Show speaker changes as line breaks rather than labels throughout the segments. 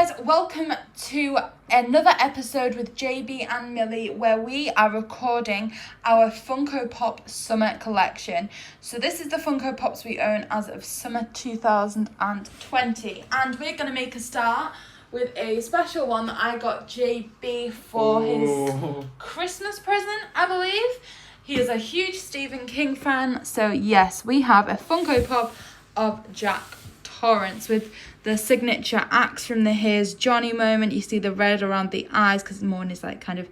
guys, welcome to another episode with JayBee and Millie where we are recording our Funko Pop Summer Collection. So this is the Funko Pops we own as of summer 2020, and we're going to make a start with a special one that I got JayBee for his Christmas present, I believe. He is a huge Stephen King fan, so yes, we have a Funko Pop of Jack Torrance with the signature axe from the Here's Johnny moment. You see the red around the eyes because Morn like kind of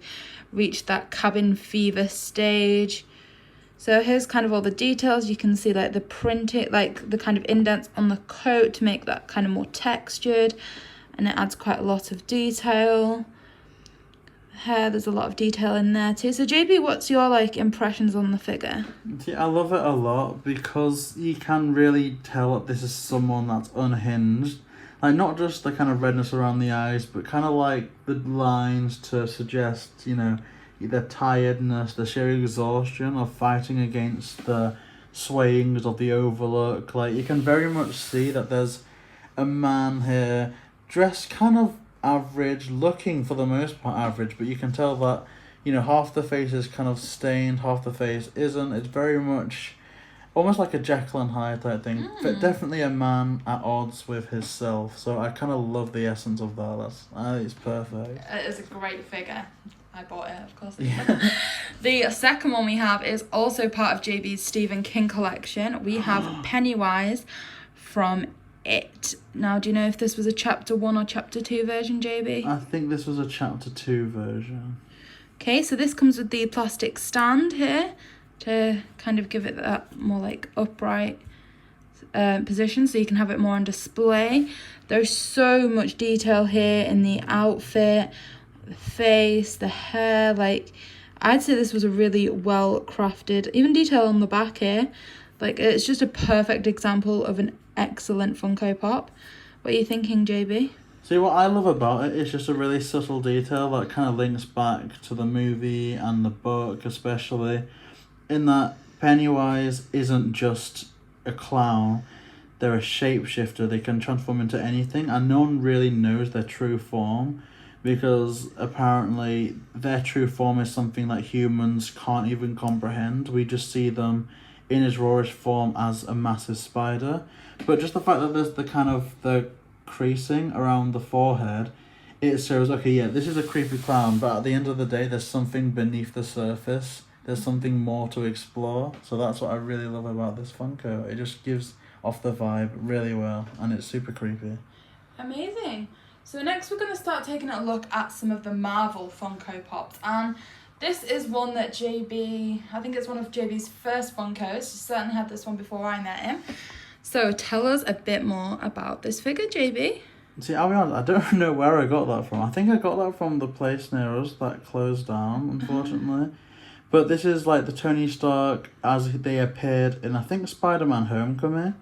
reached that cabin fever stage. So here's kind of all the details. You can see like the printed, like the kind of indents on the coat to make that kind of more textured, and it adds quite a lot of detail. Hair, there's a lot of detail in there too. So JayBee, what's your like impressions on the figure?
I love it a lot because you can really tell that this is someone that's unhinged. Like, not just the kind of redness around the eyes, but kind of like the lines to suggest, you know, the tiredness, the sheer exhaustion of fighting against the swayings of the Overlook. Like, you can very much see that there's a man here dressed kind of average, looking for the most part average, but you can tell that, you know, half the face is kind of stained, half the face isn't. It's very much almost like a Jekyll and Hyde type thing, but definitely a man at odds with his self. So I kind of love the essence of that. It's perfect.
It is a great figure. I bought it, of course.
Yeah.
The second one we have is also part of JayBee's Stephen King collection. We have Pennywise from It. Now, do you know if this was a chapter 1 or chapter 2 version, JayBee?
I think this was a chapter 2 version.
Okay, so this comes with the plastic stand here to kind of give it that more like upright position so you can have it more on display. There's so much detail here in the outfit, the face, the hair. Like, I'd say this was a really well crafted, even detail on the back here. Like, it's just a perfect example of an excellent Funko Pop. What are you thinking, JayBee?
See, what I love about it is just a really subtle detail that kind of links back to the movie and the book, especially, in that Pennywise isn't just a clown. They're a shapeshifter. They can transform into anything, and no one really knows their true form, because apparently their true form is something that humans can't even comprehend. We just see them in his rawest form as a massive spider. But just the fact that there's the kind of the creasing around the forehead, it shows, okay, yeah, this is a creepy clown, but at the end of the day, there's something beneath the surface. There's something more to explore. So that's what I really love about this Funko. It just gives off the vibe really well, and it's super creepy.
Amazing. So next we're going to start taking a look at some of the Marvel Funko Pops, and this is one that JayBee, I think it's one of JayBee's first Funkos. She certainly had this one before I met him. So tell us a bit more about this figure, JayBee.
See, I'll be honest, I don't know where I got that from. I think I got that from the place near us that closed down, unfortunately. But this is like the Tony Stark as they appeared in, I think, Spider-Man Homecoming.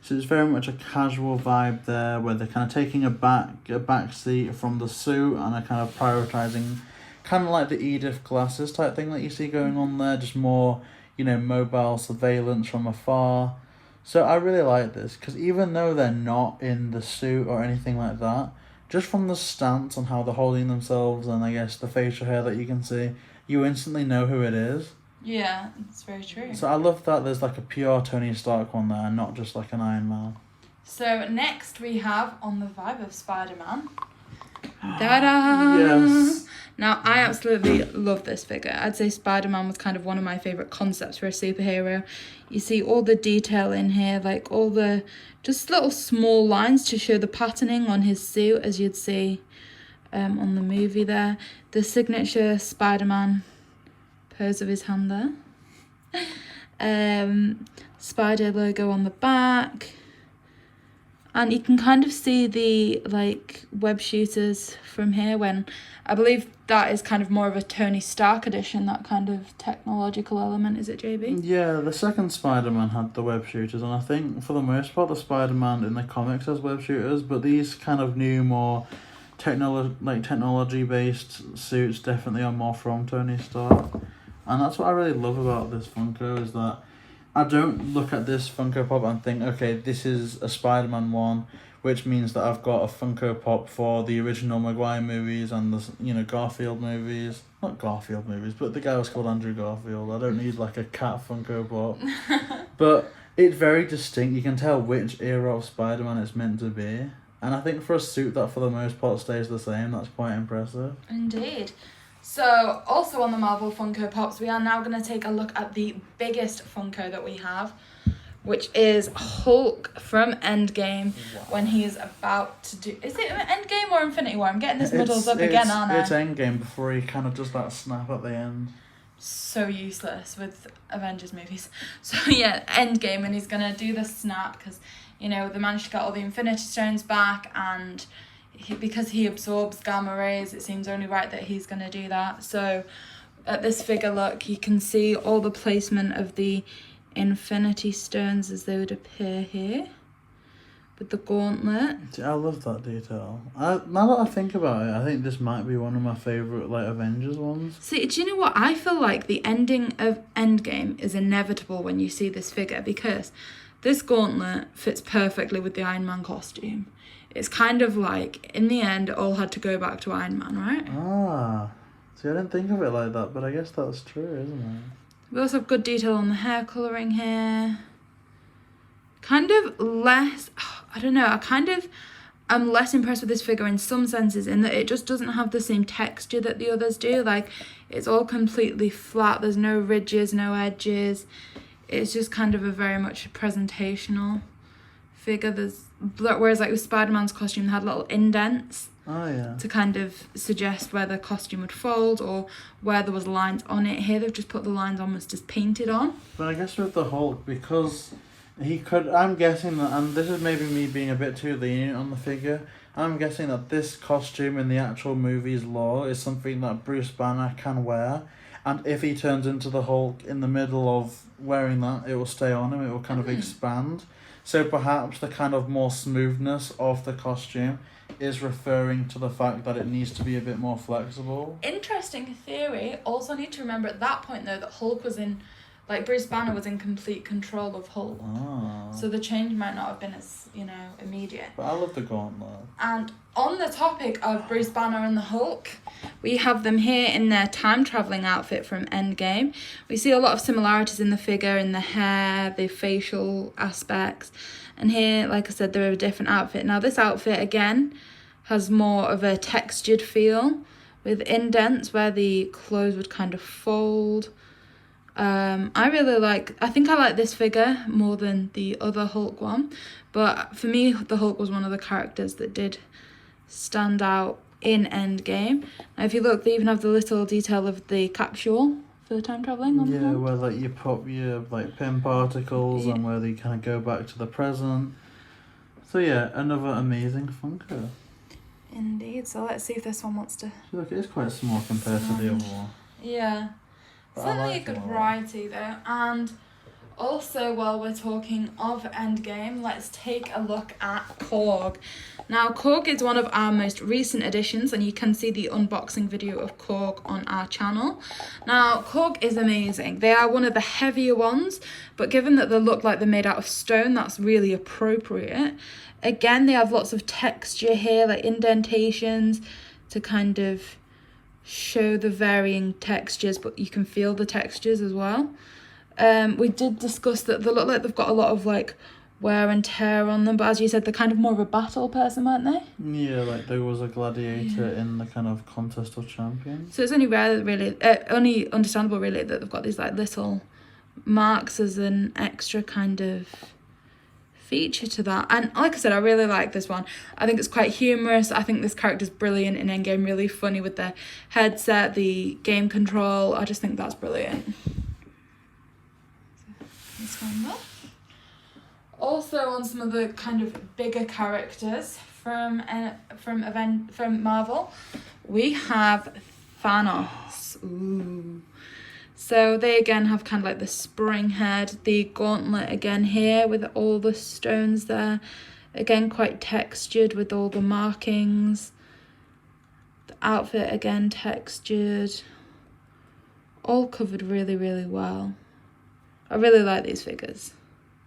So it's very much a casual vibe there, where they're kind of taking a back seat from the suit and are kind of prioritising, kind of like the Edith glasses type thing that you see going on there, just more, you know, mobile surveillance from afar. So I really like this, because even though they're not in the suit or anything like that, just from the stance and how they're holding themselves, and I guess the facial hair that you can see, you instantly know who it is.
Yeah, it's very true.
So I love that there's like a pure Tony Stark one there, not just like an Iron Man.
So next we have on the vibe of Spider-Man. Ta-da!
Yes.
Now, I absolutely love this figure. I'd say Spider-Man was kind of one of my favourite concepts for a superhero. You see all the detail in here, like all the just little small lines to show the patterning on his suit, as you'd see on the movie there. The signature Spider-Man pose of his hand there. Spider logo on the back. And you can kind of see the like web shooters from here, when I believe that is kind of more of a Tony Stark edition, that kind of technological element, is it, JayBee?
Yeah, the second Spider-Man had the web shooters, and I think for the most part the Spider-Man in the comics has web shooters, but these kind of new, more technology-based suits definitely are more from Tony Stark. And that's what I really love about this Funko, is that I don't look at this Funko Pop and think, okay, this is a Spider-Man one, which means that I've got a Funko Pop for the original Maguire movies and the Garfield movies. Not Garfield movies, but the guy was called Andrew Garfield. I don't need like a cat Funko Pop. But it's very distinct. You can tell which era of Spider-Man it's meant to be. And I think for a suit that for the most part stays the same, that's quite impressive.
Indeed. So, also on the Marvel Funko Pops, we are now going to take a look at the biggest Funko that we have, which is Hulk from Endgame, when he is about to do... Is it Endgame or Infinity War? I'm getting this muddled up again, aren't I?
It's Endgame before he kind of does that snap at the end.
So useless with Avengers movies. So, yeah, Endgame, and he's going to do the snap because, they managed to get all the Infinity Stones back, and... because he absorbs gamma rays, it seems only right that he's going to do that. So at this figure, look, you can see all the placement of the Infinity Stones as they would appear here with the gauntlet.
I love that detail. Now that I think about it, I think this might be one of my favourite Avengers ones.
See, do you know what? I feel like the ending of Endgame is inevitable when you see this figure, because this gauntlet fits perfectly with the Iron Man costume. It's kind of like, in the end, it all had to go back to Iron Man, right?
See, I didn't think of it like that, but I guess that's true, isn't it?
We also have good detail on the hair colouring here. Kind of less, I don't know, I'm less impressed with this figure in some senses, in that it just doesn't have the same texture that the others do. Like, it's all completely flat, there's no ridges, no edges. It's just kind of a very much presentational figure. Whereas like with Spider-Man's costume, they had little indents to kind of suggest where the costume would fold or where there was lines on it. Here they've just put the lines almost just painted on.
But I guess with the Hulk, because I'm guessing that, and this is maybe me being a bit too lenient on the figure, I'm guessing that this costume in the actual movie's lore is something that Bruce Banner can wear, and if he turns into the Hulk in the middle of wearing that, it will stay on him, it will kind of expand. So perhaps the kind of more smoothness of the costume is referring to the fact that it needs to be a bit more flexible.
Interesting theory. Also need to remember at that point though that Hulk was in, Bruce Banner was in complete control of Hulk. So the change might not have been as, immediate.
But I love the gauntlet.
And on the topic of Bruce Banner and the Hulk, we have them here in their time-travelling outfit from Endgame. We see a lot of similarities in the figure, in the hair, the facial aspects. And here, like I said, they're a different outfit. Now this outfit, again, has more of a textured feel with indents where the clothes would kind of fold. I think I like this figure more than the other Hulk one, but for me the Hulk was one of the characters that did stand out in Endgame. Now if you look, they even have the little detail of the capsule for the time travelling on the front.
Where you pop your pin particles and where they kind of go back to the present. So yeah, another amazing Funko.
Indeed. So let's see if this one wants to...
Look, it is quite small compared to the other one.
Yeah. Certainly a good variety though. And also, while we're talking of Endgame, let's take a look at Korg. Now, Korg is one of our most recent additions, and you can see the unboxing video of Korg on our channel. Now, Korg is amazing. They are one of the heavier ones, but given that they look like they're made out of stone, that's really appropriate. Again, they have lots of texture here, like indentations to kind of show the varying textures, but you can feel the textures as well. We did discuss that they look like they've got a lot of wear and tear on them, but as you said, they're kind of more of a battle person, weren't they?
Yeah, like there was a gladiator in the kind of contest of champions.
So it's only rare, really, only understandable really, that they've got these little marks as an extra kind of feature to that. And like I said, I really like this one. I think it's quite humorous. I think this character's brilliant in Endgame, really funny with the headset, the game control. I just think that's brilliant. This one up. Also on some of the kind of bigger characters from Marvel, we have Thanos. Ooh. So they again have kind of the spring head, the gauntlet again here with all the stones there. Again, quite textured with all the markings. The outfit again textured. All covered really, really well. I really like these figures.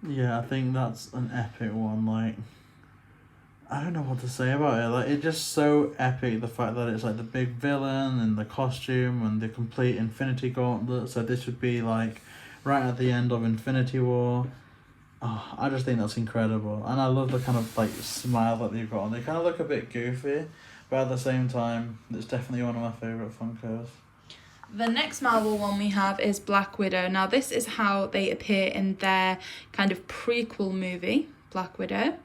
Yeah, I think that's an epic one. Like, I don't know what to say about it. Like, it's just so epic, the fact that it's like the big villain and the costume and the complete Infinity Gauntlet. So this would be like right at the end of Infinity War. Oh, I just think that's incredible. And I love the kind of like smile that they've got on. They kind of look a bit goofy, but at the same time, it's definitely one of my favourite Funkos.
The next Marvel one we have is Black Widow. Now, this is how they appear in their kind of prequel movie, Black Widow.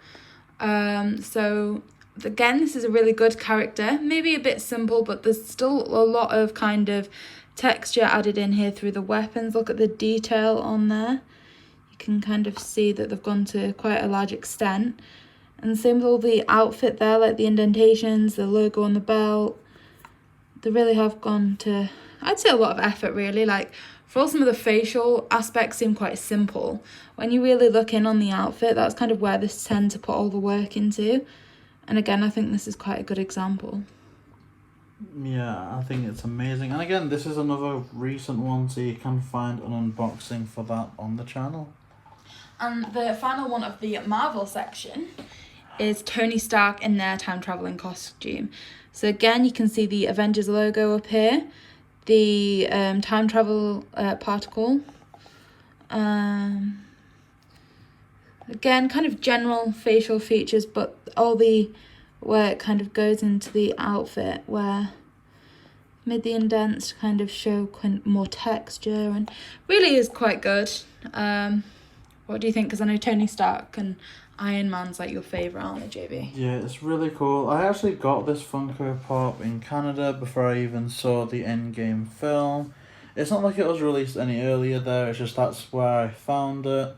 So, again, this is a really good character. Maybe a bit simple, but there's still a lot of kind of texture added in here through the weapons. Look at the detail on there. You can kind of see that they've gone to quite a large extent. And same with all the outfit there, like the indentations, the logo on the belt. They really have gone to, I'd say, a lot of effort, really. Like, for all some of the facial aspects seem quite simple, when you really look in on the outfit, that's kind of where they tend to put all the work into. And again, I think this is quite a good example.
Yeah, I think it's amazing. And again, this is another recent one, so you can find an unboxing for that on the channel.
And the final one of the Marvel section is Tony Stark in their time-travelling costume. So again, you can see the Avengers logo up here, the time travel particle. Again, kind of general facial features, but all the work kind of goes into the outfit, where made the indents to kind of show more texture, and really is quite good. What do you think? Because I know Tony Stark and Iron Man's like your favourite, aren't they, JayBee?
Yeah, it's really cool. I actually got this Funko Pop in Canada before I even saw the Endgame film. It's not like it was released any earlier there, it's just that's where I found it.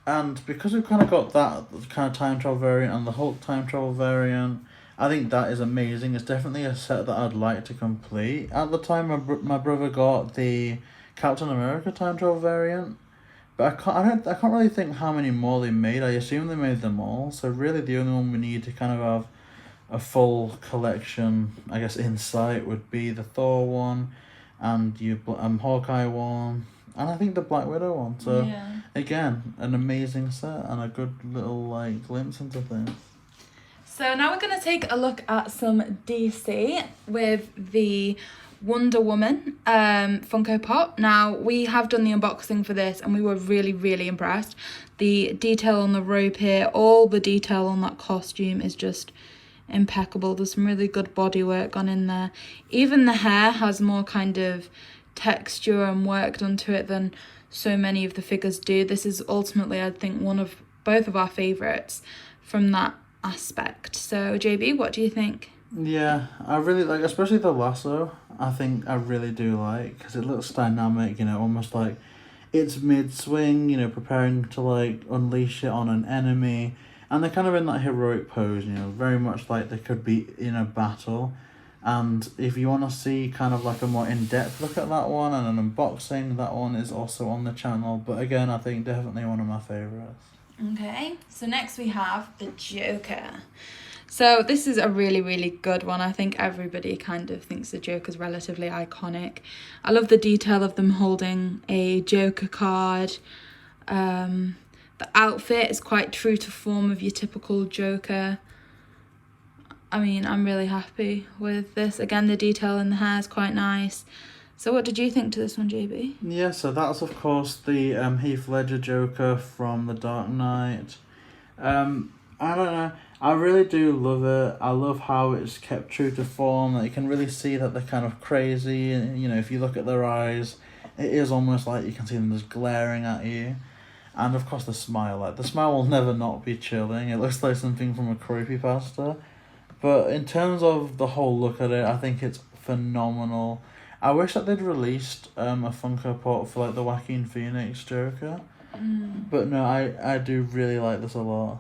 And because we've kind of got that kind of time travel variant and the Hulk time travel variant, I think that is amazing. It's definitely a set that I'd like to complete. At the time, my brother got the Captain America time travel variant, but I can't really think how many more they made. I assume they made them all. So really, the only one we need to kind of have a full collection, I guess, in sight would be the Thor one, and Hawkeye one, and I think the Black Widow one. So yeah. Again, an amazing set and a good little like glimpse into things.
So now we're going to take a look at some DC with the Wonder Woman Funko Pop. Now, we have done the unboxing for this and we were really, really impressed. The detail on the robe here, all the detail on that costume is just impeccable. There's some really good bodywork gone in there. Even the hair has more kind of texture and work done to it than so many of the figures do. This is ultimately, I think, both of our favourites from that aspect. So, JayBee, what do you think?
Yeah, I really like, especially the lasso. I think I really do like, because it looks dynamic, almost like it's mid-swing, preparing to like unleash it on an enemy, and they're kind of in that heroic pose, very much like they could be in a battle. And if you want to see kind of like a more in-depth look at that one and an unboxing, that one is also on the channel. But again, I think definitely one of my favourites.
Okay, so next we have the Joker. So this is a really, really good one. I think everybody kind of thinks the Joker's relatively iconic. I love the detail of them holding a Joker card. The outfit is quite true to form of your typical Joker. I mean, I'm really happy with this. Again, the detail in the hair is quite nice. So what did you think to this one, JayBee?
Yeah, so that's of course the Heath Ledger Joker from The Dark Knight. I don't know. I really do love it. I love how it's kept true to form. That you can really see that they're kind of crazy. And, if you look at their eyes, it is almost like you can see them just glaring at you. And of course the smile. Like, the smile will never not be chilling. It looks like something from a creepypasta. But in terms of the whole look at it, I think it's phenomenal. I wish that they'd released a Funko Pop for like the Joaquin Phoenix Joker. But no, I do really like this a lot.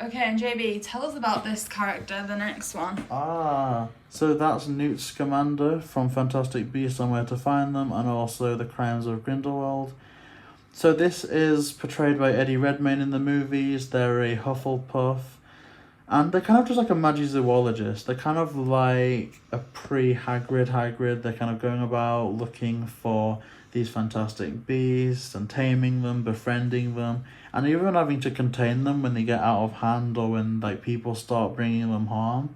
Okay, and JayBee, tell us about this character, the next one.
So that's Newt Scamander from Fantastic Beasts and Where to Find Them, and also The Crimes of Grindelwald. So this is portrayed by Eddie Redmayne in the movies. They're a Hufflepuff. And they're kind of just like a magizoologist. They're kind of like a pre-Hagrid. They're kind of going about looking for these fantastic beasts and taming them, befriending them, and even having to contain them when they get out of hand or when like people start bringing them harm.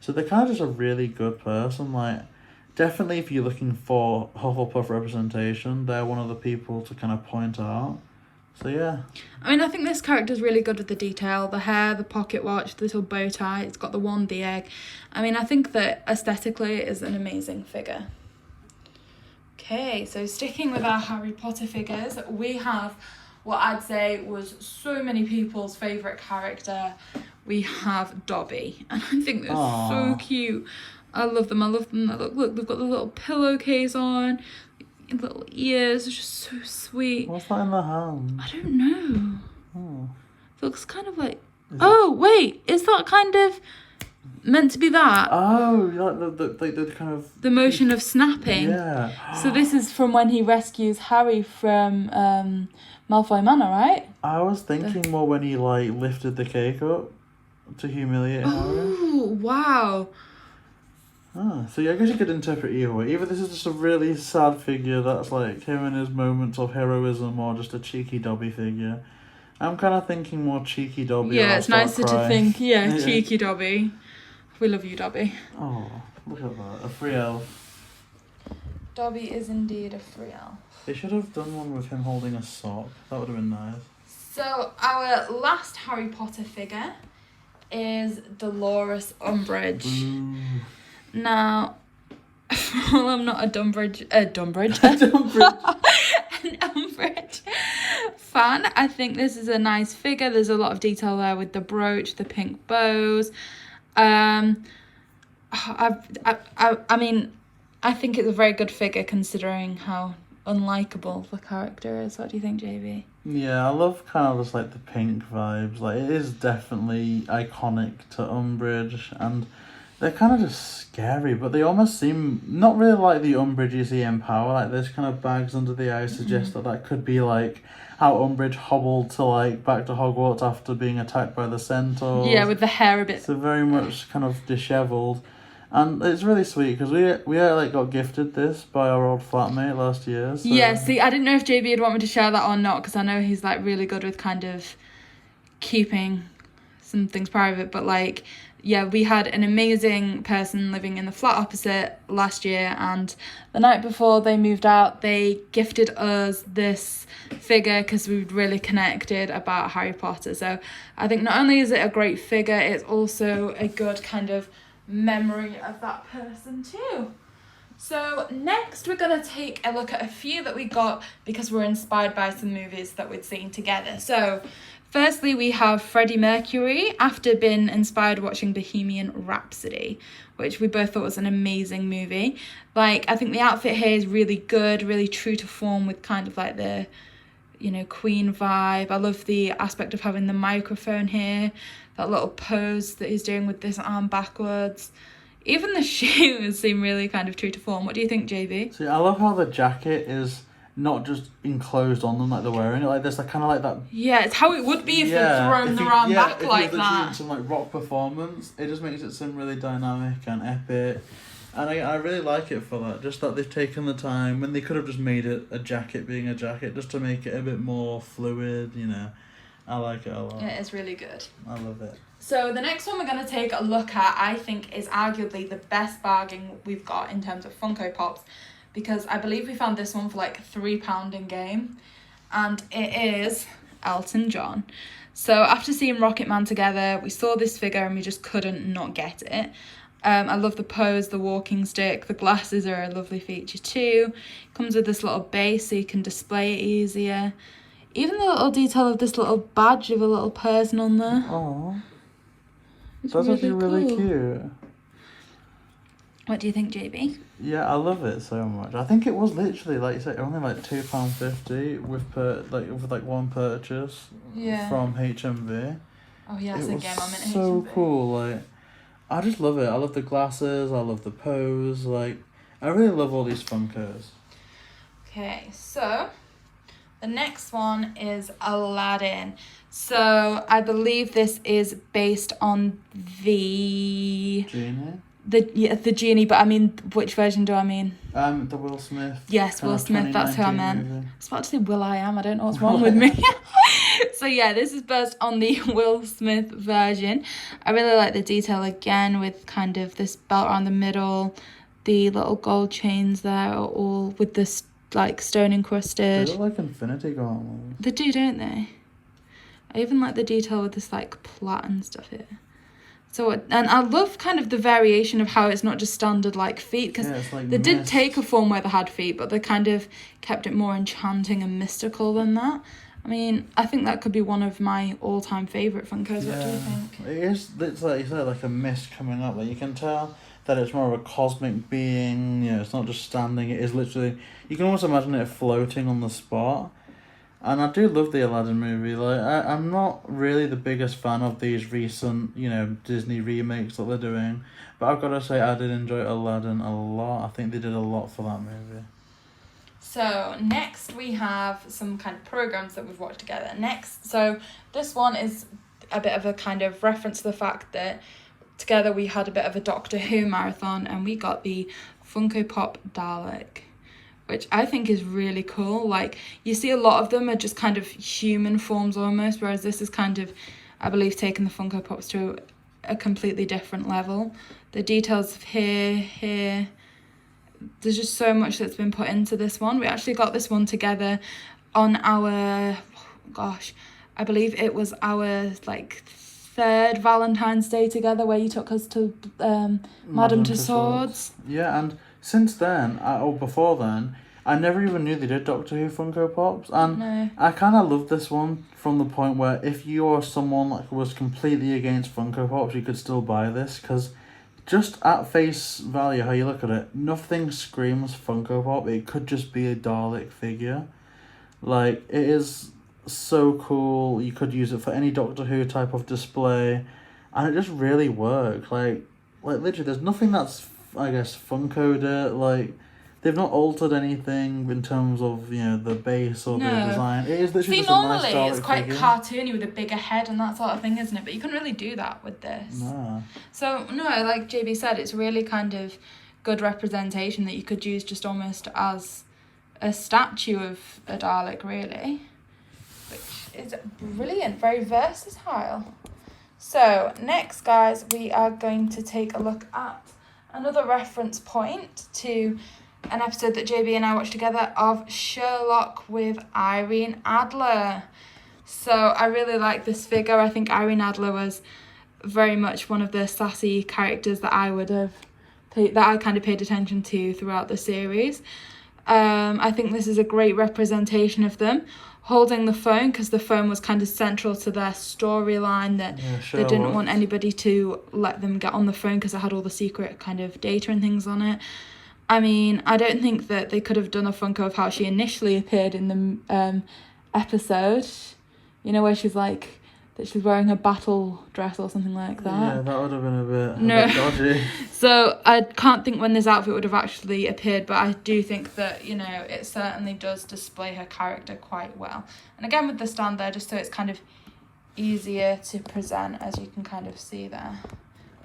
So they're kind of just a really good person. Like, definitely if you're looking for Hufflepuff representation, they're one of the people to kind of point out. So yeah.
I mean, I think this character's really good with the detail. The hair, the pocket watch, the little bow tie. It's got the wand, the egg. I mean, I think that aesthetically it is an amazing figure. Okay, so sticking with our Harry Potter figures, we have what I'd say was so many people's favourite character. We have Dobby, and I think they're so cute. I love them. Look, they've got the little pillowcase on, little ears, it's just so sweet.
What's that in the hand?
I don't know.
Oh.
It looks kind of like... wait, is that kind of meant to be that?
Oh, like the kind of...
The motion of snapping.
Yeah.
So this is from when he rescues Harry from Malfoy Manor, right?
I was thinking more when he like lifted the cake up to humiliate Harry.
Oh, wow.
So yeah, I guess you could interpret either way. Either this is just a really sad figure that's like him and his moments of heroism, or just a cheeky Dobby figure. I'm kind of thinking more cheeky Dobby.
Yeah, it's nicer to think, cheeky Dobby. We love you, Dobby.
Oh, look at that. A free elf.
Dobby is indeed a free elf.
They should have done one with him holding a sock. That would have been nice.
So our last Harry Potter figure is Dolores Umbridge.
Ooh.
Now, well, I'm not an Umbridge fan. I think this is a nice figure. There's a lot of detail there with the brooch, the pink bows. I mean, I think it's a very good figure considering how unlikable the character is. What do you think, JayBee?
Yeah, I love kind of just like the pink vibes. Like, it is definitely iconic to Umbridge, and they're kind of just scary, but they almost seem not really like the Umbridge you see in Power. Like, this kind of bags under the eyes suggest that could be like how Umbridge hobbled to like back to Hogwarts after being attacked by the centaurs.
Yeah, with the hair a bit.
So very much kind of dishevelled. And it's really sweet because we like got gifted this by our old flatmate last year. So.
Yeah, see, I didn't know if JayBee would want me to share that or not, because I know he's like really good with kind of keeping some things private, but like, yeah, we had an amazing person living in the flat opposite last year, and the night before they moved out, they gifted us this figure because we really connected about Harry Potter. So I think not only is it a great figure, it's also a good kind of memory of that person too. So next we're going to take a look at a few that we got because we're inspired by some movies that we'd seen together. So firstly, we have Freddie Mercury, after being inspired watching Bohemian Rhapsody, which we both thought was an amazing movie. Like, I think the outfit here is really good, really true to form with kind of like the, you know, Queen vibe. I love the aspect of having the microphone here, that little pose that he's doing with this arm backwards. Even the shoes seem really kind of true to form. What do you think, JayBee?
See, I love how the jacket is not just enclosed on them like they're wearing it. Like, there's like kind of like that.
Yeah, it's how it would be if they're throwing their arm back like that.
In some like rock performance, it just makes it seem really dynamic and epic. And I really like it for that. Just that they've taken the time when they could have just made it a jacket being a jacket, just to make it a bit more fluid, you know. I like it a lot.
It is really good.
I love it.
So the next one we're going to take a look at, I think, is arguably the best bargain we've got in terms of Funko Pops, because I believe we found this one for like £3 in game, and it is Elton John. So after seeing Rocket Man together, we saw this figure and we just couldn't not get it. I love the pose, the walking stick, the glasses are a lovely feature too. Comes with this little base so you can display it easier. Even the little detail of this little badge of a little person on there.
Aww.
It's
That's actually really
cool.
cute.
What do you think, JayBee?
Yeah, I love it so much. I think it was literally, like you said, only like £2.50 with one purchase from HMV.
Oh yeah, it's a game. I'm in
so
HMV.
cool. Like, I just love it. I love the glasses. I love the pose. Like, I really love all these Funkos.
Okay, so the next one is Aladdin. So I believe this is based on the
Genie?
the genie, but I mean, which version do I mean?
The Will Smith.
Yes, Will Smith, that's who I meant.
Movie.
I was about to say Will.i.am, I don't know what's wrong with me. So yeah, this is based on the Will Smith version. I really like the detail again with kind of this belt around the middle. The little gold chains there are all with this like stone encrusted.
They look like Infinity Gauntlets.
They do, don't they? I even like the detail with this like plait and stuff here. So, and I love kind of the variation of how it's not just standard like feet, because
like
they did take a form where they had feet, but they kind of kept it more enchanting and mystical than that. I mean, I think that could be one of my all-time favourite Funkos. What do you think?
It is, it's like you said, like a mist coming up. Like you can tell that it's more of a cosmic being, you know, it's not just standing, it is literally, you can almost imagine it floating on the spot. And I do love the Aladdin movie. Like, I'm not really the biggest fan of these recent, you know, Disney remakes that they're doing. But I've got to say, I did enjoy Aladdin a lot. I think they did a lot for that movie.
So, next we have some kind of programs that we've watched together. So this one is a bit of a kind of reference to the fact that together we had a bit of a Doctor Who marathon and we got the Funko Pop Dalek, which I think is really cool. Like, you see a lot of them are just kind of human forms almost, whereas this is kind of, I believe, taking the Funko Pops to a completely different level. The details of here, there's just so much that's been put into this one. We actually got this one together on our, I believe it was our, like, third Valentine's Day together, where you took us to Madame Tussauds.
Yeah, and since then, or before then, I never even knew they did Doctor Who Funko Pops, and
No.
I kind of love this one from the point where if you are someone like who was completely against Funko Pops, you could still buy this, because just at face value, how you look at it, nothing screams Funko Pop. It could just be a Dalek figure. Like, it is so cool. You could use it for any Doctor Who type of display, and it just really works. Like literally, there's nothing that's, I guess, Funko'd it. Like, they've not altered anything in terms of, you know, the base or the design. It is literally just a nice Dalek
it's quite
figure.
cartoony with a bigger head and that sort of thing, isn't it? But you couldn't really do that with this.
No.
So, no, like JayBee said, it's really kind of good representation that you could use just almost as a statue of a Dalek, really. Which is brilliant, very versatile. So, next, guys, we are going to take a look at another reference point to an episode that JayBee and I watched together of Sherlock with Irene Adler. So I really like this figure. I think Irene Adler was very much one of the sassy characters that I kind of paid attention to throughout the series. I think this is a great representation of them holding the phone, because the phone was kind of central to their storyline, that they didn't want anybody to let them get on the phone because it had all the secret kind of data and things on it. I mean, I don't think that they could have done a Funko of how she initially appeared in the episode, you know, where she's like, that she's wearing her battle dress or something like that.
Yeah, that would have been a bit dodgy.
So I can't think when this outfit would have actually appeared, but I do think that, you know, it certainly does display her character quite well. And again, with the stand there, just so it's kind of easier to present, as you can kind of see there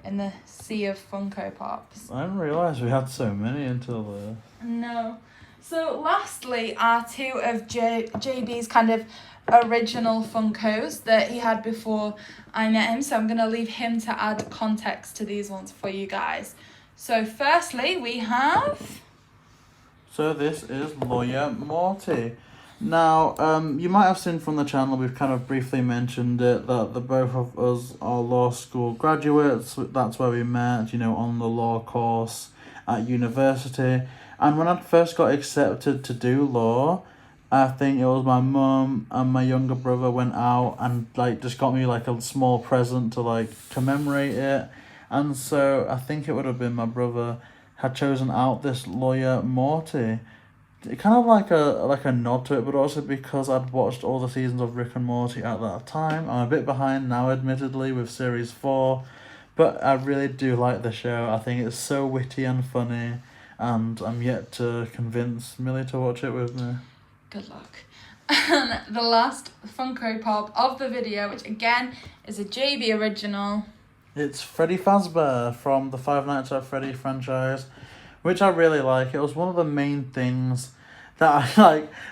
in the sea of Funko Pops.
I didn't realise we had so many until the...
No. So lastly are two of JayBee's kind of original Funkos that he had before I met him. So I'm going to leave him to add context to these ones for you guys. So firstly we have...
So this is Lawyer Morty. Now, you might have seen from the channel, we've kind of briefly mentioned it, that the both of us are law school graduates. That's where we met, you know, on the law course at university. And when I first got accepted to do law, I think it was my mum and my younger brother went out and, like, just got me, like, a small present to, like, commemorate it. And so I think it would have been my brother had chosen out this Lawyer Morty. Kind of like a nod to it, but also because I'd watched all the seasons of Rick and Morty at that time. I'm a bit behind now, admittedly, with series 4, but I really do like the show. I think it's so witty and funny, and I'm yet to convince Millie to watch it with me.
Good luck. And the last Funko Pop of the video, which again is a JayBee original.
It's Freddy Fazbear from the Five Nights at Freddy franchise, which I really like. It was one of the main things that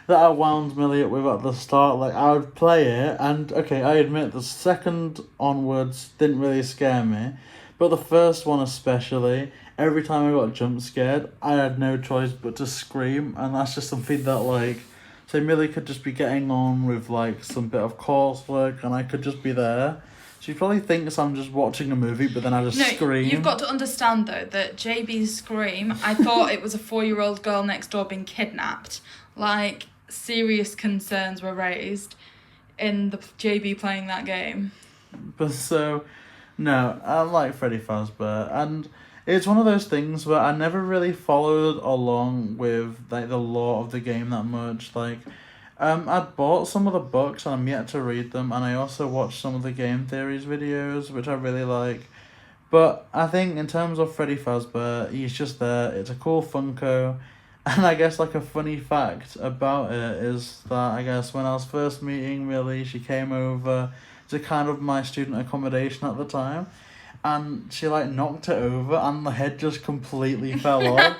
I wound Millie up with at the start. Like, I would play it, and okay, I admit the second onwards didn't really scare me, but the first one especially, every time I got jump scared, I had no choice but to scream, and that's just something that, like, say Millie could just be getting on with, like, some bit of coursework, and I could just be there. She probably thinks I'm just watching a movie, but then I just scream.
You've got to understand, though, that JayBee's scream, I thought it was a 4-year-old girl next door being kidnapped. Like, serious concerns were raised in the JayBee playing that game.
But so, no, I like Freddy Fazbear, and it's one of those things where I never really followed along with, like, the lore of the game that much. Like, I'd bought some of the books and I'm yet to read them, and I also watched some of the game theories videos, which I really like. But I think in terms of Freddy Fazbear, he's just there. It's a cool Funko. And I guess, like, a funny fact about it is that, I guess, when I was first meeting Millie, she came over to kind of my student accommodation at the time, and she, like, knocked it over, and the head just completely fell off.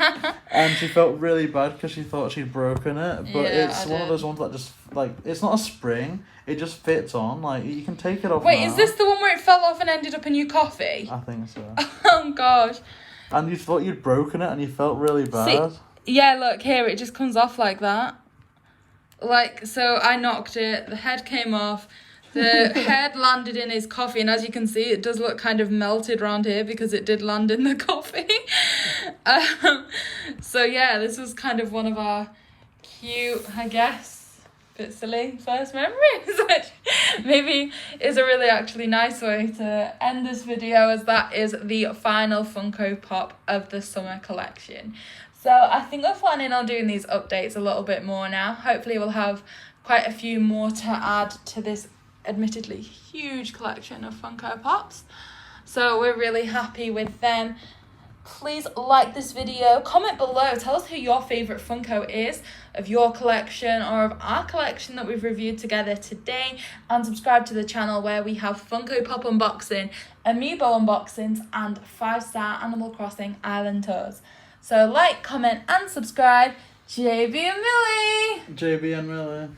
And she felt really bad because she thought she'd broken it. But
Yeah,
it's one of those ones that just, like, it's not a spring. It just fits on. Like, you can take it off.
Wait,
now.
is this the one where it fell off and ended up in your coffee?
I think so.
Oh, gosh.
And you thought you'd broken it, and you felt really bad.
See, yeah, look, here, it just comes off like that. Like, so I knocked it, the head came off, the head landed in his coffee, and as you can see, it does look kind of melted around here because it did land in the coffee. So yeah, this was kind of one of our cute, I guess, bit silly first memories, which maybe is a really actually nice way to end this video, as that is the final Funko Pop of the summer collection. So I think we're planning on doing these updates a little bit more now. Hopefully we'll have quite a few more to add to this admittedly huge collection of Funko Pops. So we're really happy with them. Please like this video, comment below, tell us who your favourite Funko is of your collection or of our collection that we've reviewed together today, and subscribe to the channel where we have Funko Pop unboxing, Amiibo unboxings, and 5-star Animal Crossing Island tours. So like, comment and subscribe. JayBee and Millie!
JayBee and Millie.